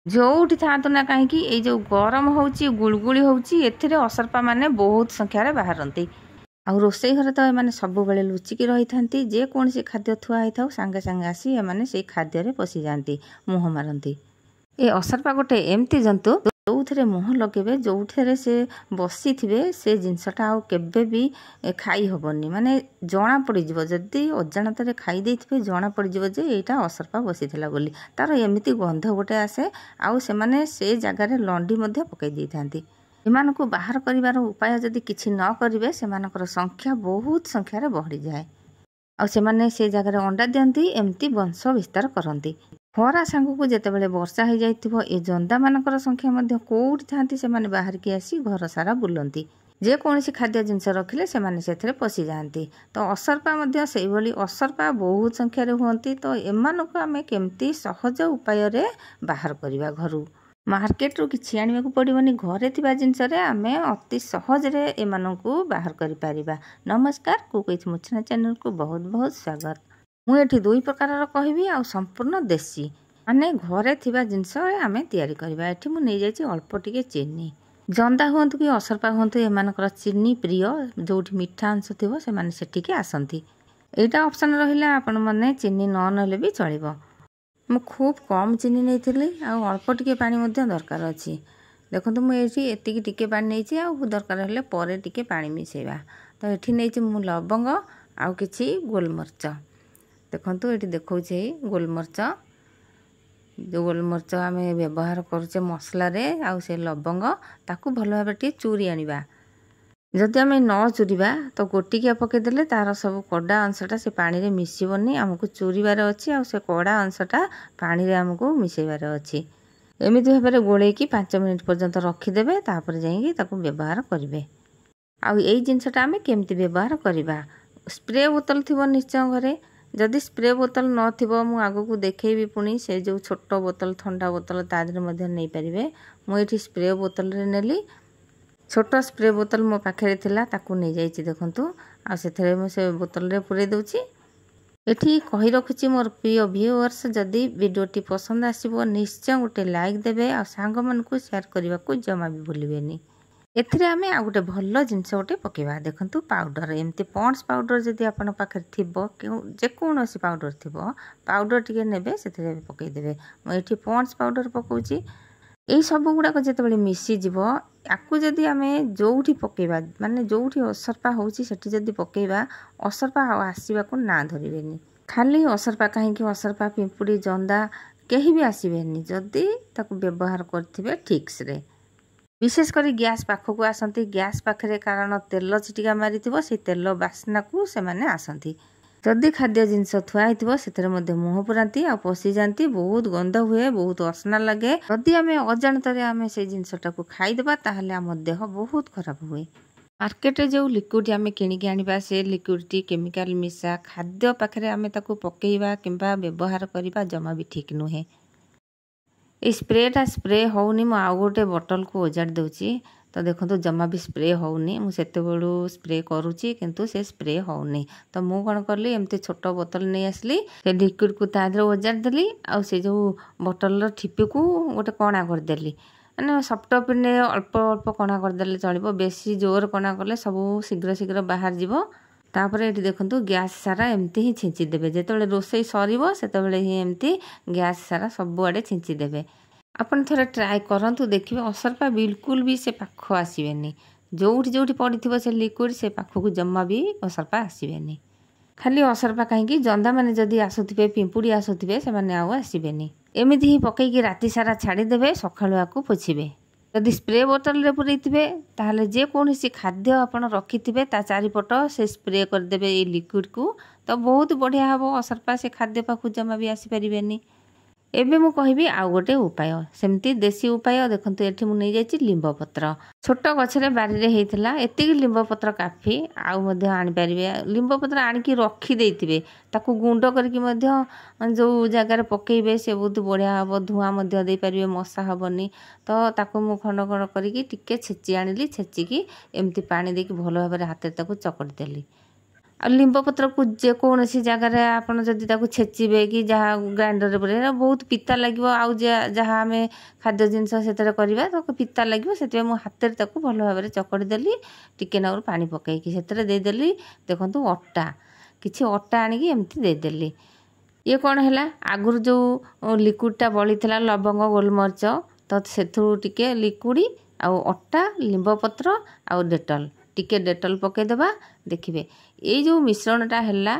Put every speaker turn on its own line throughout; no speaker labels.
जोठी थांतु ना कहीं ये जो गरम होची गुलगुली होची एथिरे असरपा माने बहुत संख्यार बाहरती। आउ रोसई घर तो एमाने सब बेले लुचिकी रही थांती। जे कौन सी खाद्य थुआ होई थाउ सांगे सांगे आसी एमाने से खाद्य पशि जाती मुह मारती। ए असरपा गोटे एमती जंतु जो मुह लगे जो से बसी थे से जिनसटा आउ केबे भी खाई हबनी माने जना पड़ जदि अजाणत खाई देथिबे जना पड़ जे यहाँ असरपा बसी बोली तार एमती गंध गोटे आसे आउ से जगार लंडी पकई दी थांती। एमानकु बाहर करिवार उपाय जदि किछि न करिवे सेमानकर संख्या बहुत संख्यार बढ़ी जाए आउ सेमाने से जगार अंडा दियंती एमती वंश विस्तार करती। खरा सांगू जितेबाला वर्षा हो जाइथिबो ए जंदा मानकर संख्या मध्य कोउठी थांती सेमाने बाहर की आसी घर सारा बुलंती। जे कौन खाद्य जिनस रखिले सेमाने सेथरे पशि जाती। तो असरपा मध्य सेही भली असरपा बहुत संख्यार हुअंती। तो एमानकु आमे केमती सहज उपाय रे बाहर करिवा घरु मार्केट रू किछि आनिबाकू पड़िबनी घरे थिबा जिनस रे आमे अति सहज रे एमानकु बाहर करि पारिबा। नमस्कार कुक विथ मुचना चैनल को बहुत बहुत स्वागत। मुझे दुई प्रकार कहबी आ संपूर्ण देसी माने घरे थिबा जिनस आमे तैयारी करबा। एठी मु नै जाइछि अल्प टिके चीनी जंदा हुंतु कि असरपा हुंतु एमानकर चीनी प्रिय जोठी मिठा अंश थिबो से माने सेठिके आसंती। एटा ऑप्शन रहिला आपण माने चीनी न नले भी चलिबो। मु खूब कम चीनी नैथिली आ अल्प टिके पानी मध्य दरकार अछि। देखंतु मु एठी एतिकी टिके पानी नैछि आ दरकार हेले परे टिके पानी मिसेबा। तो एठी नैछि मु लवंग आ किछि गोलमरिच देखंतु एठी देखौछे गोलमरिच जो गोलमरिच आम व्यवहार करुचे मसला रे आउ से लवंग ताकू भल भाव टे चूरी आनिबा। जदि आम न चूरीबा तो गोटिकिया पकईदेले तार सब कड़ा अंशटा से पानी रे मिसबनी आमको चूरीबार अच्छी आ से कड़ा अंशटा पानी रे आमको मिसेबार अच्छी। एमती भाव में गोलैकी 5 मिनिट पर्यंत रखिदेवे तापर जाइए ताकू व्यवहार करेंगे। आउ यही जिनसटा आम केमती व्यवहार करवा। स्प्रे बोतल थी निश्चय घरे जदि स्प्रे बोतल नथिबो मु आगो को देखैबी पुणी से जो छोट बोतल ठंडा बोतल तादरे मध्य नहीं पारिबे। मु एठी स्प्रे बोतल रे नेली छोट स्प्रे बोतल मो पाखे थिला ताकू नहीं जाइछि देखंतु आ सेथरे मु से बोतल रे पुरे दउछि। एठी कहि रखुछि मोर प्रिय व्यूअर्स जदि वीडियोटी पसंद आसीबो निश्चय गोटे लाइक देबे आ सांग मन को शेयर करबा को जमा भी भूलिबेनी। एथिरे आमे आ गोटे भल जिनस गोटे पकेबा देखंतु पाउडर एमती पॉन्ड्स पाउडर जदि आपन पाखे थिबो जे कोनोसी पाउडर थिबो पाउडर टिके नेबे सेथिरे पकई देबे। मु एठी पॉन्ड्स पाउडर पकाउछि। एई सब गुड़ाक जितेबाला मिसी जीव आकु जदि आमे जोठी पकेबा माने जोठी असरपा होउछि सेठी जदि पकेबा असरपा आसीबाकू ना धरिबेनी। खाली असरपा कहीं असरपा पिंपुड़ी जंदा केही भी आसीबेनी जदि ताकू व्यवहार करथिबे ठीक से। विशेष करी गैस पाखक आसती गैस पाखे कारण तेल छिटिका मारी से तेल बास्ना को से माने आसती। जदि खाद्य जिनस थुआ से मुह पुराती आ पशि जाती बहुत गंध हुए बहुत असना लगे। जदि आम अजाणत आम से जिनसटा को खाईदेबा ताहले आम देह बहुत खराब हुए। मार्केट रे जो लिक्विड आम किणिकी आनिबा से लिक्विड केमिकल मिसा खाद्य पाखे आम ताकू पकेइबा किंबा व्यवहार करबा जमा भी ठीक नुहे। ये स्प्रेटा स्प्रे होनी मु आउ गोटे बोतल को ओजाड़ दूची तो देखो जमा भी स्प्रे होनी मुझे बड़ू स्प्रे करुच्ची किंतु से स्प्रे होनी। तो मु कौन कली एमती छोट बोतल नहीं आसली से लिक्विड को तादे ओजाड़ देली आ से जो बोतल ठिपी को गोटे कणा करदेली मैंने सफ्ट पिने अल्प अल्प कणा करदेले चलो बेसी जोर कणा कले सब शीघ्र शीघ्र बाहर जीवो। तापर ये देखो गैस सारा एमती ही छिंचीदेवे जो रोसई सर से ही एमती गैस सारा सबुआड़े छिंचीदेवे। आपन थोड़े ट्राए करंतु देखिए असरपा बिल्कुल भी से पाख आसबेनी जोठी जोठी पड़ी से लिक्विड से पाखक जमा भी असरपा आसबेनी। खाली असरपा कहीं जंदा मैंने जदि आसुवे पिंपुड़ी आसुवे से आसबेनी। एमती ही पकईकी राति सारा छाड़ीदेवे सकाळुआ को पोछिबे। जदि स्प्रे बोतल रे पुरैथिबे ताहले जे कोनोसी खाद्य आपण रखिथिबे ता चारिपट से स्प्रे करदेबे ए लिक्विड को तो बहुत बढ़िया हबो असरपा से खाद्य पाखु जमा भी आसी परिबेनी। एबे मु कहबी आउ गोटे उपाय सेमती देसी उपाय देखंतु एठी मु नै जाइछि लिंब पत्र छोट गछरे बारी रे हेइथिला एतिकी लिंब पत्र काफी आउ मध्ये आनि परिबे। लिंब पत्र आनिकी रखी देइथिबे ताकू गुंड करके मध्ये जो जगार पकेइबे से बहुत बढ़िया हबो धुआं मध्ये देइ परिबे मशा हबनी। तो ताकू मु खंड खंड करके टिके छेची आनिली छेचिकी एमती पानी देकी भलो भाबरे हाथे ताकू चकटी देली ଆଉ ଲିମ୍ବ ପତ୍ରକୁ ଯେକୌଣସି ଜାଗାରେ ଆପଣ ଯଦି ତାକୁ ଛେଚିବେ କି ଯାହା ଗ୍ରାଇଣ୍ଡରରେ ପଡ଼ିବେ ବହୁତ ପିତା ଲାଗିବ। ଆଉ ଯାହା ଆମେ ଖାଦ୍ୟ ଜିନିଷ ସେଥିରେ କରିବା ତାକୁ ପିତା ଲାଗିବ। ସେଥିପାଇଁ ମୁଁ ହାତରେ ତାକୁ ଭଲ ଭାବରେ ଚକଡ଼ି ଦେଲି, ଟିକେ ନାଗୁରୁ ପାଣି ପକାଇକି ସେଥିରେ ଦେଇଦେଲି। ଦେଖନ୍ତୁ ଅଟା, କିଛି ଅଟା ଆଣିକି ଏମିତି ଦେଇଦେଲି। ଇଏ କ'ଣ ହେଲା, ଆଗରୁ ଯେଉଁ ଲିକ୍ୱିଡ଼ଟା ବଳିଥିଲା ଲବଙ୍ଗ ଗୋଲମରିଚ, ତ ସେଥିରୁ ଟିକେ ଲିକ୍ୱିଡ଼ ଆଉ ଅଟା, ଲିମ୍ବ ପତ୍ର ଆଉ ଡେଟଲ୍, ଟିକେ ଡେଟଲ୍ ପକାଇଦେବା। ଦେଖିବେ ଏଇ ଯେଉଁ ମିଶ୍ରଣଟା ହେଲା,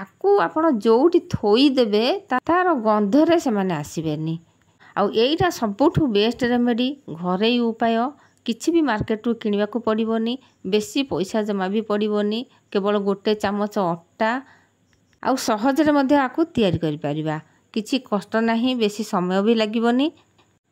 ଆକୁ ଆପଣ ଯେଉଁଠି ଥୋଇଦେବେ ତାର ଗନ୍ଧରେ ସେମାନେ ଆସିବେନି। ଆଉ ଏଇଟା ସବୁଠୁ ବେଷ୍ଟ ରେମେଡ଼ି, ଘରୋଇ ଉପାୟ। କିଛି ବି ମାର୍କେଟରୁ କିଣିବାକୁ ପଡ଼ିବନି, ବେଶୀ ପଇସା ଜମା ବି ପଡ଼ିବନି। କେବଳ ଗୋଟେ ଚାମଚ ଅଟା, ଆଉ ସହଜରେ ମଧ୍ୟ ଆକୁ ତିଆରି କରିପାରିବା। କିଛି କଷ୍ଟ ନାହିଁ, ବେଶୀ ସମୟ ବି ଲାଗିବନି।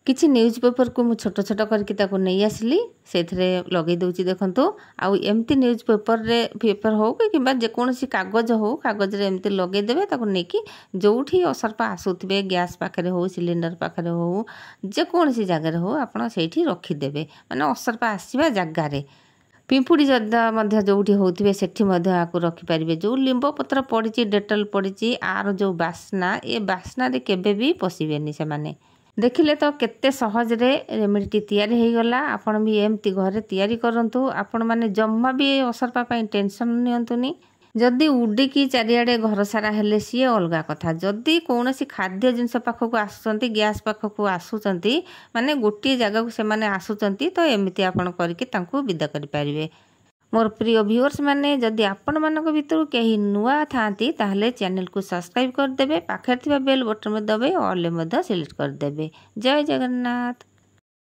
କିଛି ନ୍ୟୁଜ୍ ପେପରକୁ ମୁଁ ଛୋଟ ଛୋଟ କରିକି ତାକୁ ନେଇ ଆସିଲି, ସେଇଥିରେ ଲଗେଇ ଦେଉଛି। ଦେଖନ୍ତୁ, ଆଉ ଏମିତି ନ୍ୟୁଜ୍ ପେପର ହେଉ କିମ୍ବା ଯେକୌଣସି କାଗଜ ହେଉ, କାଗଜରେ ଏମିତି ଲଗେଇଦେବେ। ତାକୁ ନେଇକି ଯେଉଁଠି ଅସରପା ଆସୁଥିବେ, ଗ୍ୟାସ୍ ପାଖରେ ହେଉ, ସିଲିଣ୍ଡର ପାଖରେ ହେଉ, ଯେକୌଣସି ଜାଗାରେ ହେଉ, ଆପଣ ସେଇଠି ରଖିଦେବେ, ମାନେ ଅସରପା ଆସିବା ଜାଗାରେ। ପିମ୍ପୁଡ଼ି ଜର୍ଦ୍ଦା ମଧ୍ୟ ଯେଉଁଠି ହେଉଥିବେ ସେଠି ମଧ୍ୟ ଆକୁ ରଖିପାରିବେ। ଯେଉଁ ଲିମ୍ବ ପତ୍ର ପଡ଼ିଛି, ଡେଟଲ୍ ପଡ଼ିଛି, ଆର ଯେଉଁ ବାସ୍ନା, ଏ ବାସ୍ନାରେ କେବେ ବି ପଶିବେନି ସେମାନେ। ଦେଖିଲେ ତ କେତେ ସହଜରେ ରେମେଡ଼ିଟି ତିଆରି ହୋଇଗଲା। ଆପଣ ବି ଏମିତି ଘରେ ତିଆରି କରନ୍ତୁ। ଆପଣମାନେ ଜମା ବି ଅସରପା ପାଇଁ ଟେନସନ୍ ନିଅନ୍ତୁନି। ଯଦି ଉଡ଼ିକି ଚାରିଆଡ଼େ ଘର ସାରା ହେଲେ ସିଏ ଅଲଗା କଥା। ଯଦି କୌଣସି ଖାଦ୍ୟ ଜିନିଷ ପାଖକୁ ଆସୁଛନ୍ତି, ଗ୍ୟାସ୍ ପାଖକୁ ଆସୁଛନ୍ତି, ମାନେ ଗୋଟିଏ ଜାଗାକୁ ସେମାନେ ଆସୁଛନ୍ତି, ତ ଏମିତି ଆପଣ କରିକି ତାଙ୍କୁ ବିଦା କରିପାରିବେ। ମୋର ପ୍ରିୟ ଭିଉଅର୍ସ ମାନେ, ଯଦି ଆପଣମାନଙ୍କ ଭିତରୁ କେହି ନୂଆ ଥାଆନ୍ତି ତାହେଲେ ଚ୍ୟାନେଲକୁ ସବସ୍କ୍ରାଇବ୍ କରିଦେବେ। ପାଖରେ ଥିବା ବେଲ୍ ବଟନ୍ ଦବାଇ ଅଲ୍ରେ ମଧ୍ୟ ସିଲେକ୍ଟ କରିଦେବେ। ଜୟ ଜଗନ୍ନାଥ।